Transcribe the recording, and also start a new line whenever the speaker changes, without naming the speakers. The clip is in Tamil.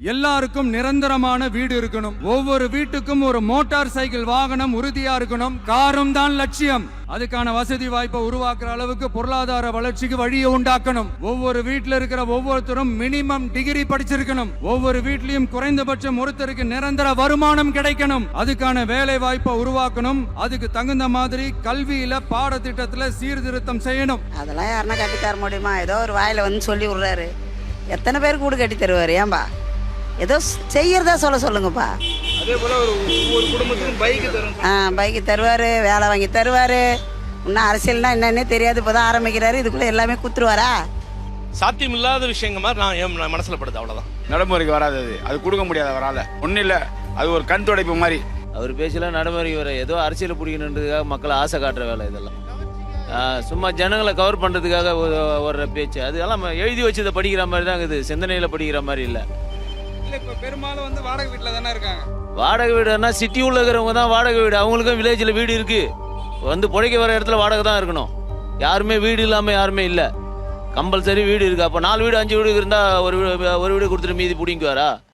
எல்லாருக்கும் நிரந்தரமான வீடு இருக்கணும். ஒவ்வொரு வீட்டுக்கும் ஒரு மோட்டார் சைக்கிள் வாகனம் உறுதியா இருக்கணும். காரும் தான் லட்சியம். அதுக்கான வசதி வாய்ப்பை உருவாக்குற அளவுக்கு பொருளாதார வளர்ச்சிக்கு வழியை உண்டாக்கணும். ஒவ்வொரு வீட்டுல இருக்கிற ஒவ்வொருத்தரும் மினிமம் டிகிரி படிச்சிருக்கணும். ஒவ்வொரு வீட்லயும் குறைந்தபட்சம் ஒருத்தருக்கு நிரந்தர வருமானம் கிடைக்கணும். அதுக்கான வேலை வாய்ப்பை உருவாக்கணும். அதுக்கு தகுந்த மாதிரி கல்வியில பாடத்திட்டத்துல சீர்திருத்தம் செய்யணும்.
அதெல்லாம் யாருன்னா கட்டி தர முடியுமா? ஏதோ ஒரு வாயில வந்து சொல்லி விடுறாரு. எத்தனை பேருக்கு வீடு கட்டி தருவாரு? ஏன்பா ஏதோ செய்யறதா சொல்லுங்கப்பா.
அதே போல ஒவ்வொரு குடும்பத்துக்கும்
பைக்கு தருவாரு, வேலை வாங்கி தருவாரு. இன்னும் அரசியல்னா என்னன்னே தெரியாது, இப்போதான் ஆரம்பிக்கிறாரு. இதுக்குள்ள எல்லாமே குத்துருவாரா?
சாத்தியம் இல்லாத விஷயங்க மாதிரி நான் என் மனசுல படுது. அவ்வளவுதான்.
நடைமுறைக்கு வராது. அது கொடுக்க முடியாது அவரால். ஒன்றும் இல்லை, அது ஒரு கண் துடைப்பு மாதிரி.
அவர் பேசலாம் நடைமுறைக்கு வர ஏதோ அரசியல் பிடிக்கணுன்றதுக்காக மக்களை ஆசை காட்டுற வேலை இதெல்லாம். சும்மா ஜனங்களை கவர் பண்ணுறதுக்காக வர்ற பேச்சு. அதெல்லாம் எழுதி வச்சதை படிக்கிற மாதிரி தான் இது, சிந்தனையில் படிக்கிற மாதிரி இல்லை.
இப்போ பெரும்பாலும் வந்து வாடகை வீட்டில் தானே இருக்காங்க.
வாடகை வீடுனா சிட்டி உள்ள இருக்கிறவங்க தான் வாடகை வீடு. அவங்களுக்கும் வில்லேஜில் வீடு இருக்கு. வந்து பிழைக்க வர இடத்துல வாடகை தான் இருக்கணும். யாருமே வீடு இல்லாமல் யாருமே இல்லை. கம்பல்சரி வீடு இருக்கு. அப்போ 4 வீடு 5 வீடு இருந்தால் ஒரு வீடு கொடுத்துட்டு மீதி பிடிங்குவாரா?